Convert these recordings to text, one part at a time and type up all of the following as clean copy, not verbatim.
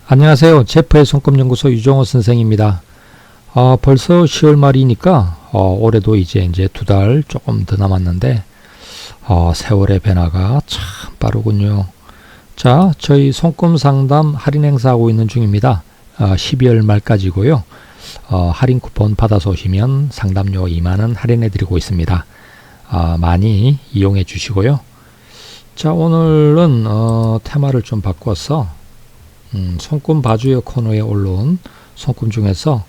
안녕하세요. 제프의 손금연구소 유종호 선생입니다. 벌써 10월 말이니까 올해도 이제 2달 조금 더 남았는데 세월의 변화가 참 빠르군요. 자, 저희 손금 상담 할인 행사하고 있는 중입니다. 12월 말까지고요. 할인 쿠폰 받아서 오시면 상담료 2만원 할인해 드리고 있습니다. 많이 이용해 주시고요. 자, 오늘은 테마를 좀 바꿔서 손금 바주어 코너에 올라온 손금 중에서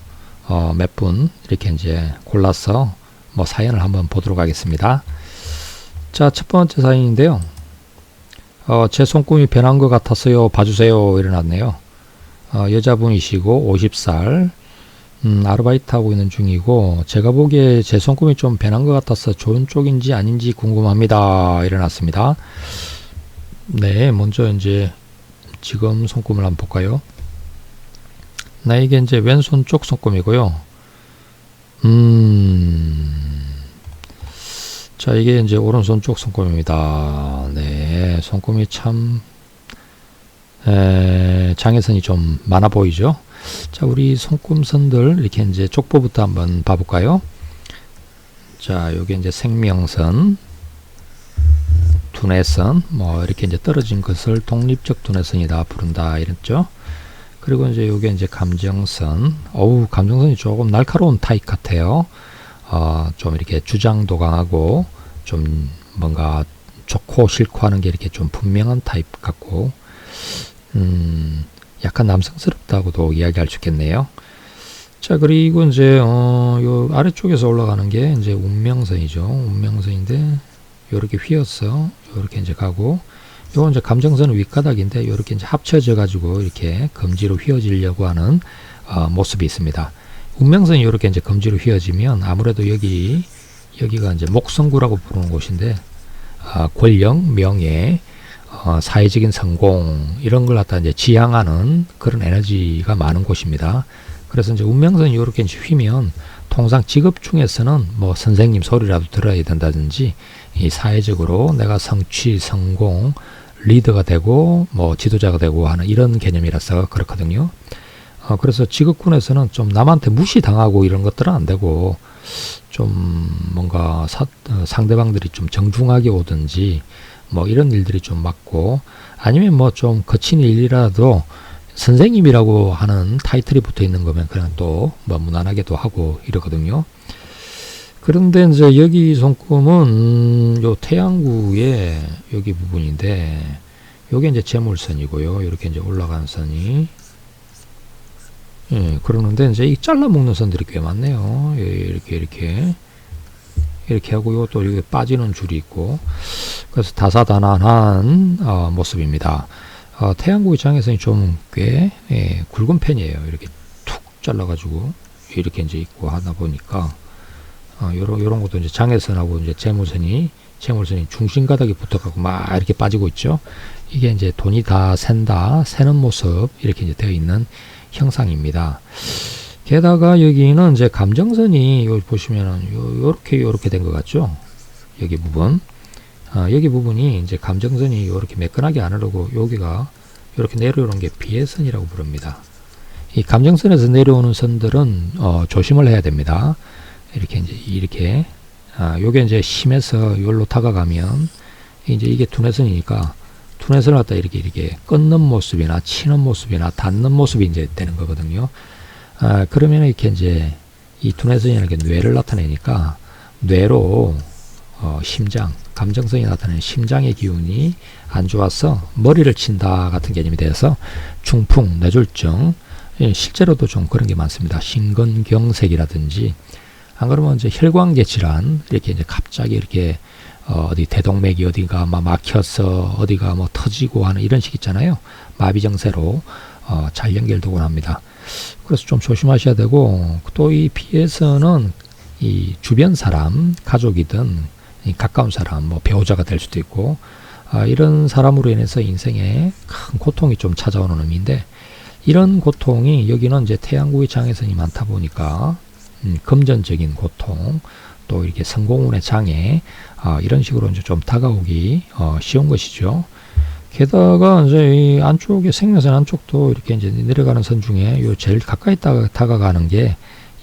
몇 분 이렇게 이제 골라서 사연을 한번 보도록 하겠습니다. 자, 첫 번째 사연인데요. 제 손금이 변한 것 같았어요. 봐주세요. 이래놨네요. 여자분이시고 50살 아르바이트 하고 있는 중이고 제가 보기에 제 손금이 좀 변한 것 같아서 좋은 쪽인지 아닌지 궁금합니다. 이래놨습니다. 네, 먼저 이제 지금 손금을 한번 볼까요? 이게 이제 왼손 쪽 손금이고요. 자, 이게 이제 오른손 쪽 손금입니다. 네, 손금이 참 장애선이 좀 많아 보이죠? 자, 우리 손금선들 이렇게 이제 족보부터 한번 봐볼까요? 자, 요게 이제 생명선, 두뇌선, 이렇게 이제 떨어진 것을 독립적 두뇌선이다 부른다 이랬죠. 그리고 이제 요게 이제 감정선. 감정선이 조금 날카로운 타입 같아요. 좀 이렇게 주장도 강하고 좀 뭔가 좋고 싫고 하는 게 이렇게 좀 분명한 타입 같고, 약간 남성스럽다고도 이야기할 수 있겠네요. 자, 그리고 이제 요 아래쪽에서 올라가는 게 이제 운명선이죠. 운명선인데 요렇게 휘어서 요렇게 이제 가고, 요건 이제 감정선은 윗가닥인데 요렇게 이제 합쳐져 가지고 이렇게 검지로 휘어지려고 하는 모습이 있습니다. 운명선이 요렇게 이제 검지로 휘어지면 아무래도 여기가 이제 목성구라고 부르는 곳인데 권력, 명예, 사회적인 성공 이런 걸 갖다 이제 지향하는 그런 에너지가 많은 곳입니다. 그래서 이제 운명선이 요렇게 이제 휘면 통상 직업 중에서는 선생님 소리라도 들어야 된다든지 이 사회적으로 내가 성취, 성공, 리더가 되고 지도자가 되고 하는 이런 개념이라서 그렇거든요. 그래서 직업군에서는 좀 남한테 무시당하고 이런 것들은 안 되고 좀 뭔가 상대방들이 좀 정중하게 오든지 이런 일들이 좀 맞고, 아니면 좀 거친 일이라도 선생님이라고 하는 타이틀이 붙어 있는 거면 그냥 또 무난하게도 하고 이러거든요. 그런데 이제 여기 손금은 요 태양구의 여기 부분인데 요게 이제 재물선이고요. 이렇게 이제 올라간 선이, 그러는데 이제 이 잘라 먹는 선들이 꽤 많네요. 이렇게 하고 요것도 여기 빠지는 줄이 있고, 그래서 다사다난한 모습입니다. 태양구의 장애선이 좀 꽤 굵은 편이에요. 이렇게 툭 잘라가지고 이렇게 이제 있고 하다 보니까 요런 것도 이제 장애선하고 이제 재물선이 중심 가닥에 붙어가고 막 이렇게 빠지고 있죠. 이게 이제 돈이 다 새는 모습 이렇게 이제 되어 있는 형상입니다. 게다가 여기는 이제 감정선이 여기 보시면은 요렇게 된 것 같죠. 여기 부분. 여기 부분이 이제 감정선이 요렇게 매끈하게 안 흐르고 여기가 요렇게 내려오는 게 비애선이라고 부릅니다. 이 감정선에서 내려오는 선들은 조심을 해야 됩니다. 이렇게 요게 이제 심해서 여기로 다가가면 이제 이게 두뇌선이니까 두뇌선을 갖다 이렇게 끊는 모습이나 치는 모습이나 닿는 모습이 이제 되는 거거든요. 그러면 이렇게 이제 이 두뇌선이라는 게 뇌를 나타내니까 뇌로 심장, 감정선이 나타내는 심장의 기운이 안 좋아서 머리를 친다 같은 개념이 돼서 중풍, 뇌졸중, 실제로도 좀 그런 게 많습니다. 심근경색이라든지, 안 그러면 이제 혈관계 질환, 이렇게 이제 갑자기 이렇게 어디 대동맥이 어디가 막혀서 어디가 터지고 하는 이런 식 있잖아요. 마비 증세로 잘 연결되곤 합니다. 그래서 좀 조심하셔야 되고, 또 이 비에서는 이 주변 사람, 가족이든 가까운 사람, 배우자가 될 수도 있고, 이런 사람으로 인해서 인생에 큰 고통이 좀 찾아오는 의미인데, 이런 고통이 여기는 이제 태양구의 장애선이 많다 보니까 금전적인 고통, 또 이렇게 성공운의 장애, 이런 식으로 이제 좀 다가오기 쉬운 것이죠. 게다가 이제 이 안쪽에 생명선 안쪽도 이렇게 이제 내려가는 선 중에 요 제일 가까이 다가가는 게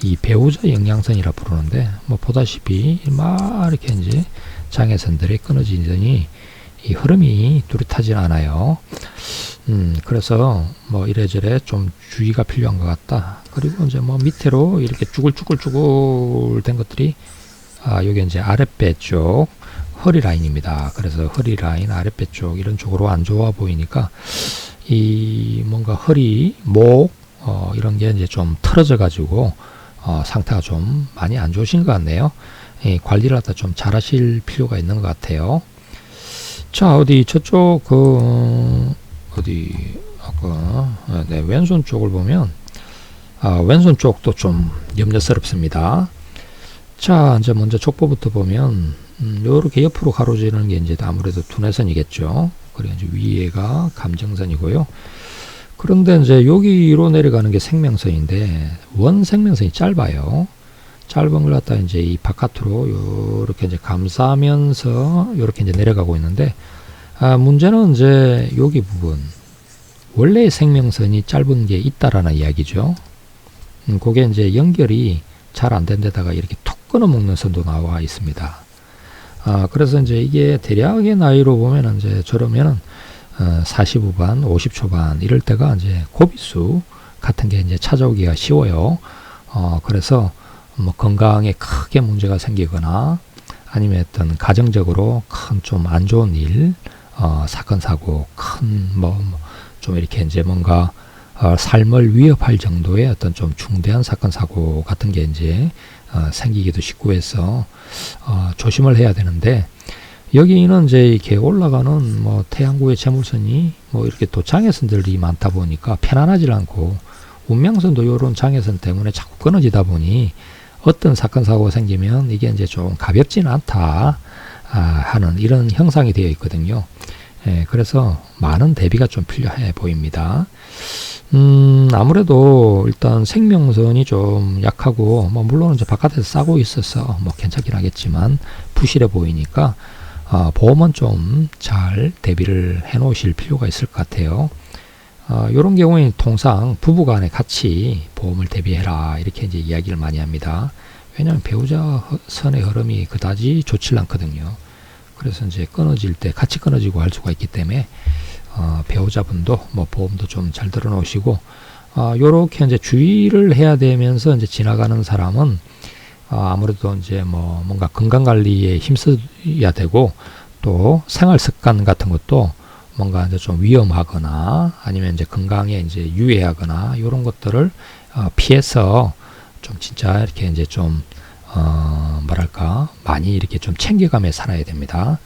이 배우자 영양선이라 부르는데, 뭐 보다시피 막 이렇게 이제 장애선들이 끊어지더니 이 흐름이 뚜렷하진 않아요. 그래서 뭐 이래저래 좀 주의가 필요한 것 같다. 그리고 이제 뭐 밑으로 이렇게 쭈글쭈글쭈글 된 것들이 요게 이제 아랫배 쪽 허리 라인입니다. 그래서 허리 라인 아랫배 쪽 이런 쪽으로 안 좋아 보이니까 이 뭔가 허리, 목 이런 게 이제 좀 틀어져 가지고 상태가 좀 많이 안 좋으신 것 같네요. 관리를 갖다 좀 잘 하실 필요가 있는 것 같아요. 자, 어디 저쪽 네, 왼손 쪽을 보면 왼손 쪽도 좀 염려스럽습니다. 자, 이제 먼저 족보부터 보면 요렇게 옆으로 가로지르는 게 이제 아무래도 두뇌선이겠죠. 그리고 이제 위에가 감정선이고요. 그런데 이제 여기로 내려가는 게 생명선인데 원 생명선이 짧아요. 짧은 걸 갖다 이제 이 바깥으로 요렇게 이제 감싸면서 요렇게 이제 내려가고 있는데, 문제는 이제 여기 부분 원래 생명선이 짧은 게 있다라는 이야기죠. 그게 이제 연결이 잘 안 된 데다가 이렇게 툭 끊어먹는 선도 나와 있습니다. 그래서 이제 이게 대략의 나이로 보면 이제 저러면은 40후반, 50초반 이럴 때가 이제 고비수 같은 게 이제 찾아오기가 쉬워요. 그래서 뭐 건강에 크게 문제가 생기거나 아니면 어떤 가정적으로 큰 좀 안 좋은 일, 사건 사고 큰 좀 이렇게 이제 뭔가 삶을 위협할 정도의 어떤 좀 중대한 사건 사고 같은 게 이제 생기기도 쉽고 해서 조심을 해야 되는데, 여기는 이제 이렇게 올라가는 뭐 태양구의 재물선이 뭐 이렇게 또 장애선들이 많다 보니까 편안하지 않고, 운명선도 이런 장애선 때문에 자꾸 끊어지다 보니 어떤 사건 사고가 생기면 이게 이제 좀 가볍지는 않다 하는 이런 형상이 되어 있거든요. 그래서 많은 대비가 좀 필요해 보입니다. 아무래도 일단 생명선이 좀 약하고, 뭐 물론 이제 바깥에서 싸고 있어서 뭐 괜찮긴 하겠지만 부실해 보이니까 보험은 좀 잘 대비를 해 놓으실 필요가 있을 것 같아요. 이런 경우에는 통상 부부간에 같이 보험을 대비해라 이렇게 이제 이야기를 많이 합니다. 왜냐하면 배우자 선의 흐름이 그다지 좋지 않거든요. 그래서 이제 끊어질 때 같이 끊어지고 할 수가 있기 때문에 배우자분도 뭐 보험도 좀 잘 들어 놓으시고, 요렇게 이제 주의를 해야 되면서 이제 지나가는 사람은 아무래도 이제 뭐 뭔가 건강 관리에 힘써야 되고, 또 생활 습관 같은 것도 뭔가 이제 좀 위험하거나 아니면 이제 건강에 이제 유해하거나 이런 것들을 피해서 좀 진짜 이렇게 이제 좀 뭐랄까 많이 이렇게 좀 챙겨가며 살아야 됩니다.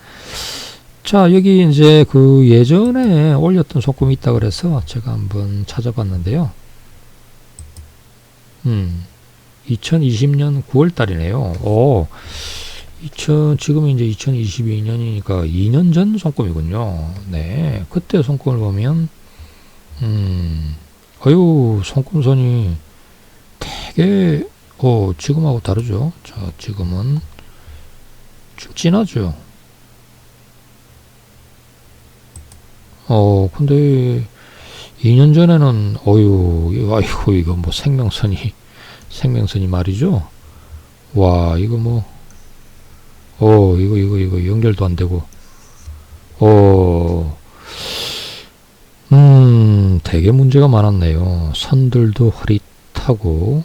자, 여기 이제 그 예전에 올렸던 소금이 있다 그래서 제가 한번 찾아봤는데요. 2020년 9월 달이네요. 지금 이제 2022년이니까 2년 전 손금이군요. 네. 그때 손금을 보면, 손금선이 되게, 지금하고 다르죠. 자, 지금은 좀 진하죠. 근데 2년 전에는, 이거 뭐 생명선이 말이죠. 와, 이거 뭐, 이거 연결도 안 되고, 되게 문제가 많았네요. 선들도 흐릿하고,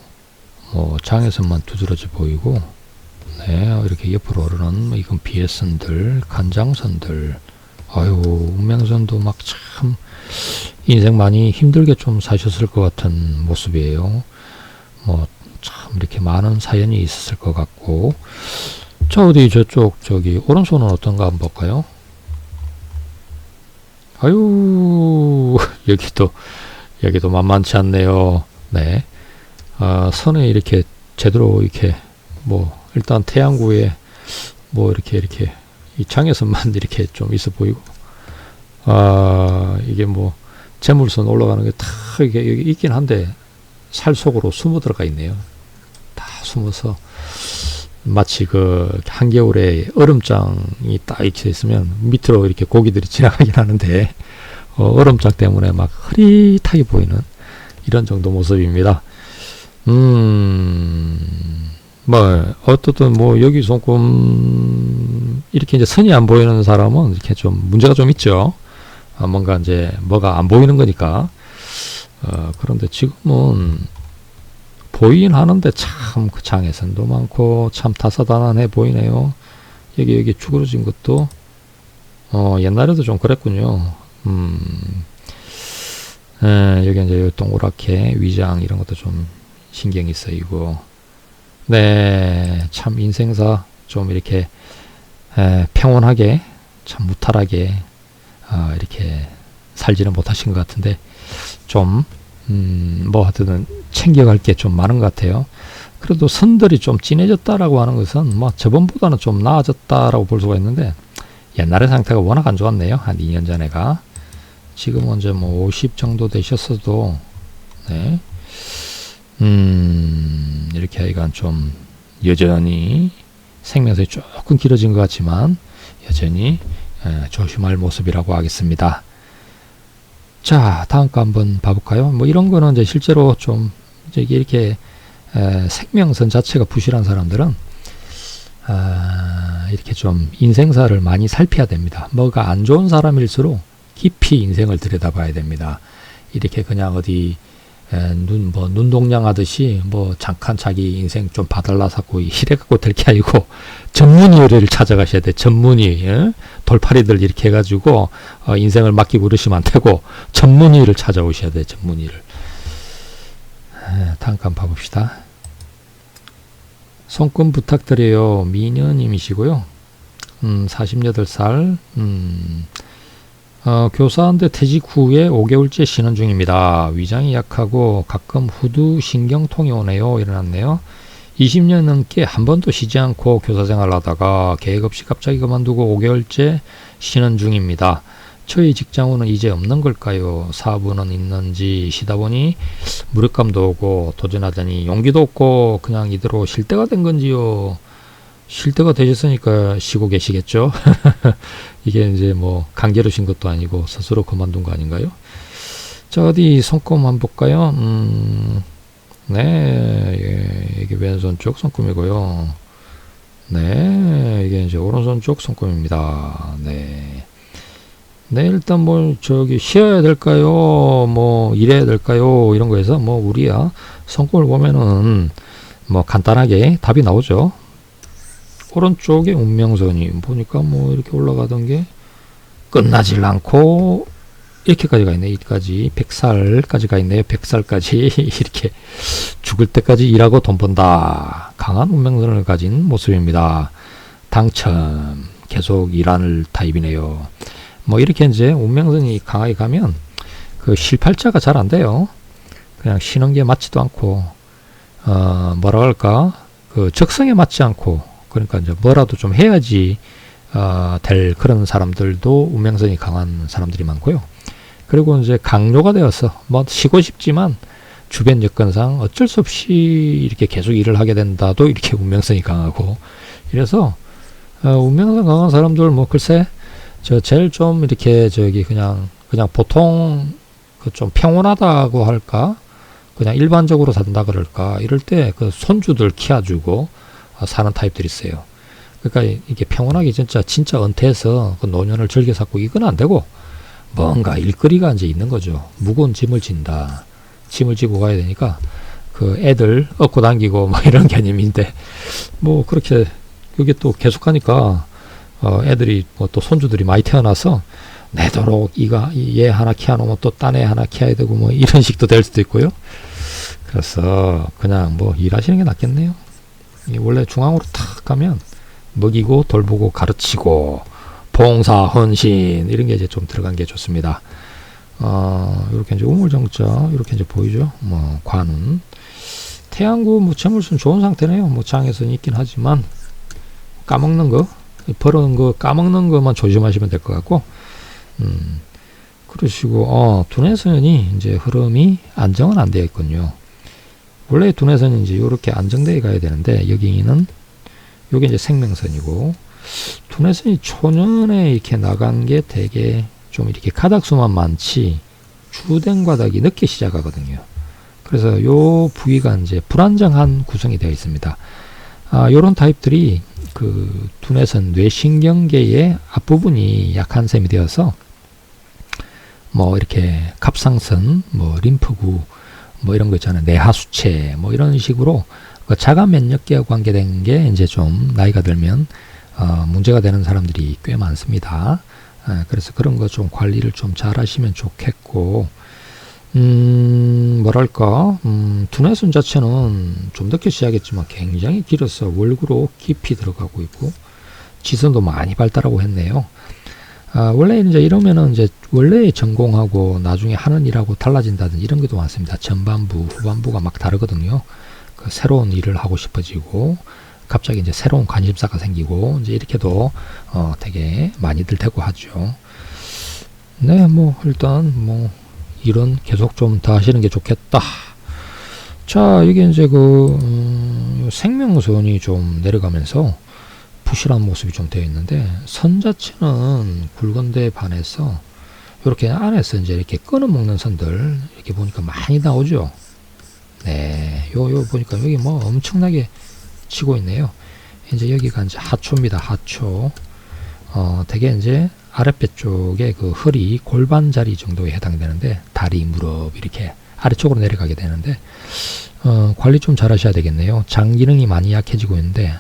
장애선만 두드러져 보이고, 네, 이렇게 옆으로 오르는, 이건 비애선들, 간장선들, 운명선도 막 참, 인생 많이 힘들게 좀 사셨을 것 같은 모습이에요. 참, 이렇게 많은 사연이 있었을 것 같고, 자, 어디 저기 오른손은 어떤가 한번 볼까요? 여기도 만만치 않네요. 네. 선에 이렇게 제대로 이렇게 일단 태양구에 이렇게 이 장애선만 이렇게 좀 있어 보이고, 이게 재물선 올라가는 게 다 이게 여기 있긴 한데 살 속으로 숨어 들어가 있네요. 다 숨어서 마치 그 한겨울에 얼음장이 딱 이렇게 있으면 밑으로 이렇게 고기들이 지나가긴 하는데 얼음장 때문에 막 흐릿하게 보이는 이런 정도 모습입니다. 뭐 어떻든 뭐 여기 손금 이렇게 이제 선이 안 보이는 사람은 이렇게 좀 문제가 좀 있죠. 뭔가 이제 뭐가 안 보이는 거니까. 그런데 지금은 보이긴 하는데 참 그 장애선도 많고 참 다사다난해 보이네요. 여기 쭈그러진 것도 옛날에도 좀 그랬군요. 여기 이제 동그랗게 위장 이런 것도 좀 신경이 쓰이고, 네, 참 인생사 좀 이렇게 평온하게 참 무탈하게 이렇게 살지는 못하신 것 같은데 좀 뭐 하여튼 챙겨갈 게 좀 많은 것 같아요. 그래도 선들이 좀 진해졌다라고 하는 것은 뭐 저번보다는 좀 나아졌다라고 볼 수가 있는데 옛날의 상태가 워낙 안 좋았네요. 한 2년 전에가. 지금은 이제 뭐 50 정도 되셨어도 네. 이렇게 하여간 좀 여전히 생명선이 조금 길어진 것 같지만 여전히 조심할 모습이라고 하겠습니다. 자, 다음 거 한번 봐볼까요? 뭐 이런 거는 이제 실제로 좀 이렇게 생명선 자체가 부실한 사람들은 이렇게 좀 인생사를 많이 살펴야 됩니다. 뭐가 안 좋은 사람일수록 깊이 인생을 들여다봐야 됩니다. 이렇게 그냥 어디 눈동냥 하듯이 뭐 잠깐 자기 인생 좀 봐달라 사고 이래 갖고 될 게 아니고 전문의를 찾아가셔야 돼. 전문의, 돌팔이들 이렇게 해가지고 인생을 맡기고 그러시면 안 되고 전문의를 찾아오셔야 돼. 전문의를. 다음 거 한번 봐봅시다. 손금 부탁드려요. 미녀님이시고요. 48살. 교사인데 퇴직 후에 5개월째 쉬는 중입니다. 위장이 약하고 가끔 후두 신경통이 오네요. 일어났네요. 20년 넘게 한 번도 쉬지 않고 교사 생활을 하다가 계획 없이 갑자기 그만두고 5개월째 쉬는 중입니다. 저희 직장우는 이제 없는 걸까요? 사부는 있는지 쉬다 보니 무력감도 오고 도전하자니 용기도 없고 그냥 이대로 쉴 때가 된 건지요. 쉴 때가 되셨으니까 쉬고 계시겠죠. 이게 이제 뭐 강제로 쉰 것도 아니고 스스로 그만둔 거 아닌가요? 자, 어디 손금 한번 볼까요? 네, 이게 왼손 쪽 손금이고요. 네, 이게 이제 오른손 쪽 손금입니다. 네. 네, 일단 뭐 저기 쉬어야 될까요? 뭐 일해야 될까요? 이런 거에서 뭐 우리야 손금을 보면은 뭐 간단하게 답이 나오죠. 오른쪽에 운명선이 보니까 뭐 이렇게 올라가던 게 끝나질 않고 이렇게까지 가 있네. 여기까지 100살까지 가 있네요. 100살까지 이렇게 죽을 때까지 일하고 돈 번다. 강한 운명선을 가진 모습입니다. 당첨. 계속 일하는 타입이네요. 뭐 이렇게 이제 운명선이 강하게 가면 그 실팔자가 잘 안 돼요. 그냥 쉬는 게 맞지도 않고 뭐라 할까? 그 적성에 맞지 않고 그러니까 이제 뭐라도 좀 해야지 될 그런 사람들도 운명선이 강한 사람들이 많고요. 그리고 이제 강요가 되어서 뭐 쉬고 싶지만 주변 여건상 어쩔 수 없이 이렇게 계속 일을 하게 된다도 이렇게 운명선이 강하고 이래서 운명선 강한 사람들 뭐 글쎄 저 제일 좀 이렇게 저기 그냥 보통 그 좀 평온하다고 할까 그냥 일반적으로 산다 그럴까 이럴 때 그 손주들 키워주고 사는 타입들이 있어요. 그러니까 이게 평온하게 진짜 은퇴해서 그 노년을 즐겨 살고 이건 안 되고 뭔가 일거리가 이제 있는 거죠. 무거운 짐을 진다. 짐을 지고 가야 되니까 그 애들 업고 당기고 뭐 이런 개념인데 뭐 그렇게 여기 또 계속 하니까 애들이 뭐 또 손주들이 많이 태어나서 내도록 얘 하나 키워놓으면 또 딴 애 하나 키워야 되고 뭐 이런 식도 될 수도 있고요. 그래서 그냥 뭐 일하시는 게 낫겠네요. 원래 중앙으로 탁 가면 먹이고 돌보고 가르치고 봉사 헌신 이런 게 이제 좀 들어간 게 좋습니다. 이렇게 이제 우물정자 이렇게 이제 보이죠. 뭐 관운 태양구 뭐 재물순 좋은 상태네요. 뭐 장애선이 있긴 하지만 까먹는 거 버리는 거 까먹는 것만 조심하시면 될 것 같고 그러시고 두뇌선이 이제 흐름이 안정은 안 되어 있군요. 원래 두뇌선이 이제 이렇게 안정되게 가야 되는데 여기는 요게 이제 생명선이고, 두뇌선이 초년에 이렇게 나간 게 되게 좀 이렇게 가닥수만 많지 주된 과닥이 늦게 시작하거든요. 그래서 요 부위가 이제 불안정한 구성이 되어 있습니다. 요런 타입들이 그 두뇌선 뇌신경계의 앞부분이 약한 셈이 되어서 뭐 이렇게 갑상선, 뭐 림프구, 뭐 이런 거 있잖아요. 뇌하수체, 뭐 이런 식으로 그 자가 면역계와 관계된 게 이제 좀 나이가 들면 문제가 되는 사람들이 꽤 많습니다. 그래서 그런 거 좀 관리를 좀 잘 하시면 좋겠고, 뭐랄까, 두뇌선 자체는 좀 늦게 시작했지만 굉장히 길어서 월구로 깊이 들어가고 있고, 지선도 많이 발달하고 했네요. 원래 이제 이러면은 이제 원래 전공하고 나중에 하는 일하고 달라진다든지 이런 것도 많습니다. 전반부, 후반부가 막 다르거든요. 그 새로운 일을 하고 싶어지고, 갑자기 이제 새로운 관심사가 생기고, 이제 이렇게도 되게 많이들 되고 하죠. 네, 뭐 일단 뭐 일은 계속 좀 더 하시는 게 좋겠다. 자, 이게 이제 그 생명선이 좀 내려가면서 부실한 모습이 좀 되어 있는데, 선 자체는 굵은 데 반해서 이렇게 안에서 이제 이렇게 끊어 먹는 선들 이렇게 보니까 많이 나오죠. 네, 요 보니까 여기 뭐 엄청나게 치고 있네요. 이제 여기가 이제 하초입니다. 하초. 되게 이제 아랫배 쪽에 그 허리 골반 자리 정도에 해당되는데, 다리, 무릎 이렇게 아래쪽으로 내려가게 되는데, 관리 좀 잘 하셔야 되겠네요. 장 기능이 많이 약해지고 있는데,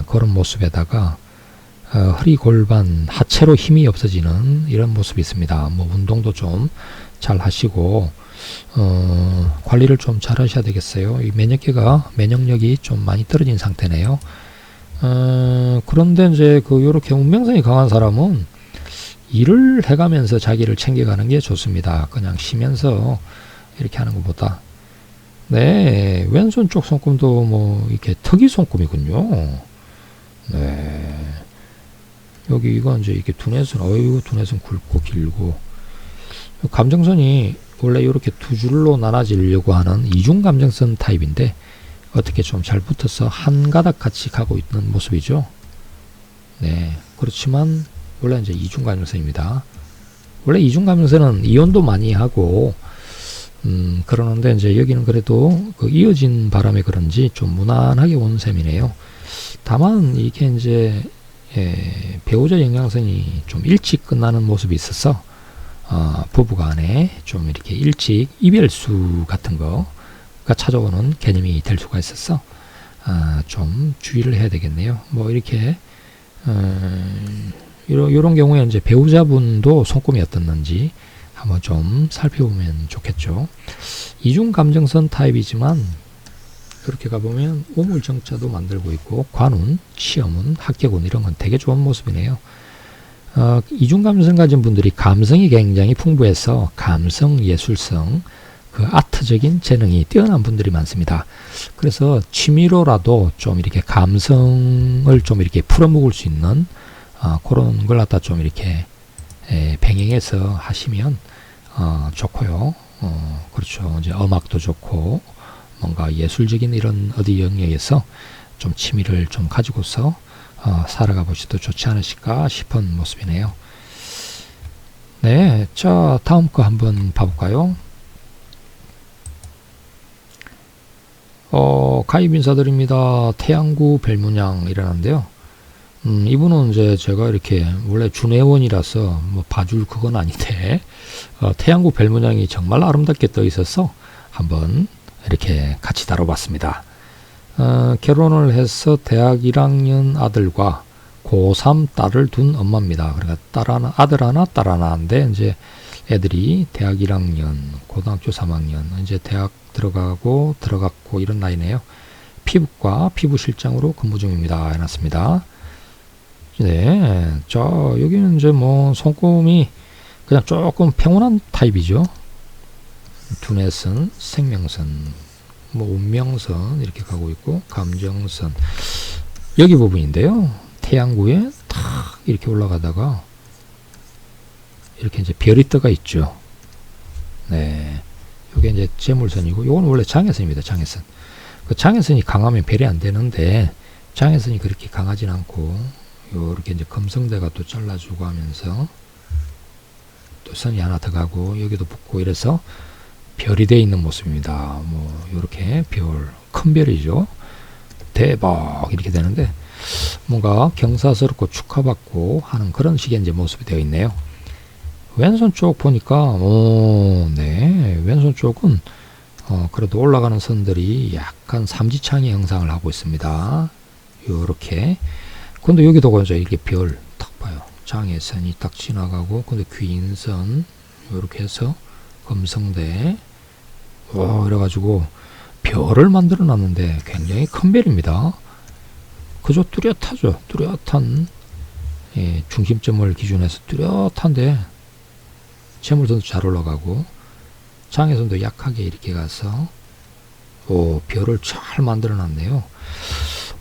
그런 모습에다가 허리, 골반, 하체로 힘이 없어지는 이런 모습이 있습니다. 뭐 운동도 좀 잘 하시고 관리를 좀 잘 하셔야 되겠어요. 이 면역력이 좀 많이 떨어진 상태네요. 그런데 이제 그 요렇게 운명성이 강한 사람은 일을 해가면서 자기를 챙겨가는 게 좋습니다. 그냥 쉬면서 이렇게 하는 것보다. 네, 왼손 쪽 손금도 뭐 이렇게 특이 손금이군요. 네, 여기 이건 이제 이렇게 두뇌선, 두뇌선 굵고 길고, 감정선이 원래 이렇게 두 줄로 나눠지려고 하는 이중 감정선 타입인데, 어떻게 좀 잘 붙어서 한 가닥 같이 가고 있는 모습이죠. 네, 그렇지만 원래 이제 이중 감정선입니다. 원래 이중 감정선은 이온도 많이 하고 그러는데, 이제 여기는 그래도 그 이어진 바람에 그런지 좀 무난하게 온 셈이네요. 다만 이게 이제 배우자 영향선이 좀 일찍 끝나는 모습이 있어서 부부간에 좀 이렇게 일찍 이별수 같은 거가 찾아오는 개념이 될 수가 있어서 좀 주의를 해야 되겠네요. 뭐 이렇게 이런 경우에 이제 배우자분도 손금이 어떻는지 한번 좀 살펴보면 좋겠죠. 이중 감정선 타입이지만 그렇게 가보면 우물정자도 만들고 있고, 관운, 치어문, 합격운 이런 건 되게 좋은 모습이네요. 이중 감정선 가진 분들이 감성이 굉장히 풍부해서 감성, 예술성, 그 아트적인 재능이 뛰어난 분들이 많습니다. 그래서 취미로라도 좀 이렇게 감성을 좀 이렇게 풀어먹을 수 있는 그런 걸 갖다 좀 이렇게 병행해서 하시면 좋고요. 그렇죠. 이제 음악도 좋고 뭔가 예술적인 이런 어디 영역에서 좀 취미를 좀 가지고서 살아가 보셔도 좋지 않으실까 싶은 모습이네요. 네, 자 다음 거 한번 봐볼까요? 가입 인사드립니다. 태양구 별문양이라는데요. 이분은 이제 제가 이렇게 원래 준회원이라서 뭐 봐줄 그건 아닌데 태양구 별문양이 정말 아름답게 떠 있어서 한번 이렇게 같이 다뤄봤습니다. 결혼을 해서 대학 1학년 아들과 고3 딸을 둔 엄마입니다. 그러니까 아들 하나, 딸 하나인데 이제 애들이 대학 1학년, 고등학교 3학년, 이제 대학 들어갔고 이런 나이네요. 피부과 피부 실장으로 근무 중입니다. 해놨습니다. 네, 자 여기는 이제 뭐 손금이 그냥 조금 평온한 타입이죠. 두뇌선, 생명선, 뭐 운명선 이렇게 가고 있고, 감정선 여기 부분인데요. 태양구에 탁 이렇게 올라가다가 이렇게 이제 별이 떠가 있죠. 네, 이게 이제 재물선이고, 이건 원래 장애선입니다. 장애선. 그 장애선이 강하면 별이 안 되는데 장애선이 그렇게 강하진 않고 요렇게 이제 검성대가 또 잘라주고 하면서 또 선이 하나 더 가고 여기도 붙고 이래서 별이 되어 있는 모습입니다. 뭐 요렇게 별, 큰 별이죠. 대박 이렇게 되는데 뭔가 경사스럽고 축하받고 하는 그런 식의 이제 모습이 되어 있네요. 왼손 쪽 보니까 네, 왼손 쪽은 그래도 올라가는 선들이 약간 삼지창의 형상을 하고 있습니다. 요렇게. 근데 여기도 이제 이렇게 별 딱 봐요. 장애선이 딱 지나가고, 근데 귀인선 요렇게 해서 검성대 이래가지고 별을 만들어 놨는데 굉장히 큰 별입니다. 그저 뚜렷하죠. 뚜렷한 중심점을 기준해서 뚜렷한데 재물선도 잘 올라가고 장애선도 약하게 이렇게 가서 별을 잘 만들어 놨네요.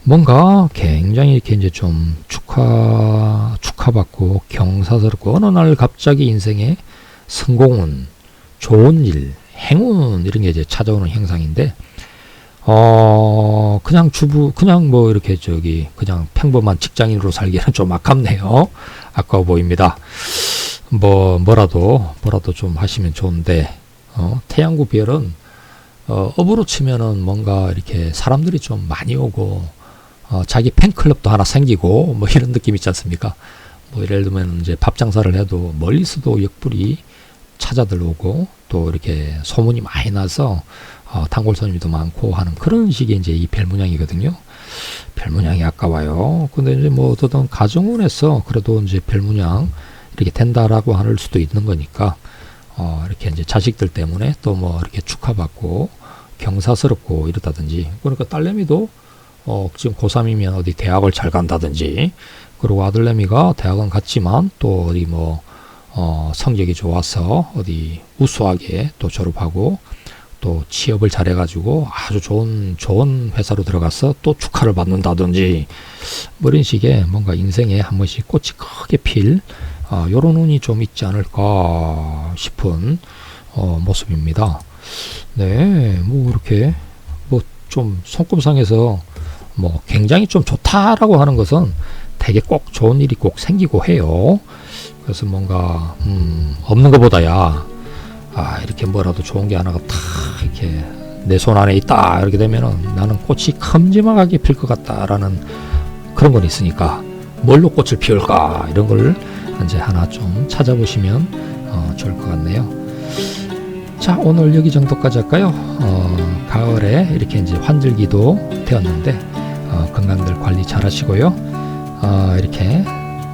뭔가 굉장히 이렇게 이제 좀 축하받고 경사스럽고 어느 날 갑자기 인생에 성공운, 좋은 일, 행운 이런 게 이제 찾아오는 형상인데 그냥 뭐 이렇게 그냥 평범한 직장인으로 살기에는 좀 아깝네요. 아까워 보입니다. 뭐라도 좀 하시면 좋은데 태양구 별은 업으로 치면은 뭔가 이렇게 사람들이 좀 많이 오고 자기 팬클럽도 하나 생기고 뭐 이런 느낌 있지 않습니까? 뭐 예를 들면 이제 밥 장사를 해도 멀리서도 역불이 찾아들어오고 또 이렇게 소문이 많이 나서 단골 손님도 많고 하는 그런 식의 이제 이 별문양이거든요. 별문양이 아까워요. 근데 이제 뭐 어떤 가정운에서 그래도 이제 별문양 이렇게 된다라고 할 수도 있는 거니까 이렇게 이제 자식들 때문에 또 뭐 이렇게 축하받고 경사스럽고 이렇다든지, 그러니까 딸내미도 지금 고3이면 어디 대학을 잘 간다든지, 그리고 아들내미가 대학은 갔지만 또 어디 뭐 성적이 좋아서 어디 우수하게 또 졸업하고 또 취업을 잘해가지고 아주 좋은 회사로 들어가서 또 축하를 받는다든지, 뭐 이런 식의 뭔가 인생에 한 번씩 꽃이 크게 필 요런 운이 좀 있지 않을까 싶은 모습입니다. 네, 뭐 이렇게 뭐 좀 손금상에서 뭐 굉장히 좀 좋다라고 하는 것은 되게 꼭 좋은 일이 꼭 생기고 해요. 그래서 뭔가 없는 것보다야 이렇게 뭐라도 좋은 게 하나가 탁 이렇게 내 손 안에 있다 이렇게 되면은 나는 꽃이 큼지막하게 필 것 같다라는 그런 건 있으니까 뭘로 꽃을 피울까 이런 걸 이제 하나 좀 찾아보시면 좋을 것 같네요. 자, 오늘 여기 정도까지 할까요? 가을에 이렇게 이제 환절기도 되었는데 건강들 관리 잘 하시고요. 이렇게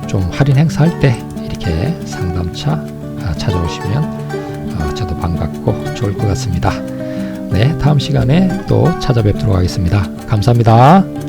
좀 할인 행사할 때 이렇게 상담차 찾아오시면 저도 반갑고 좋을 것 같습니다. 네, 다음 시간에 또 찾아뵙도록 하겠습니다. 감사합니다.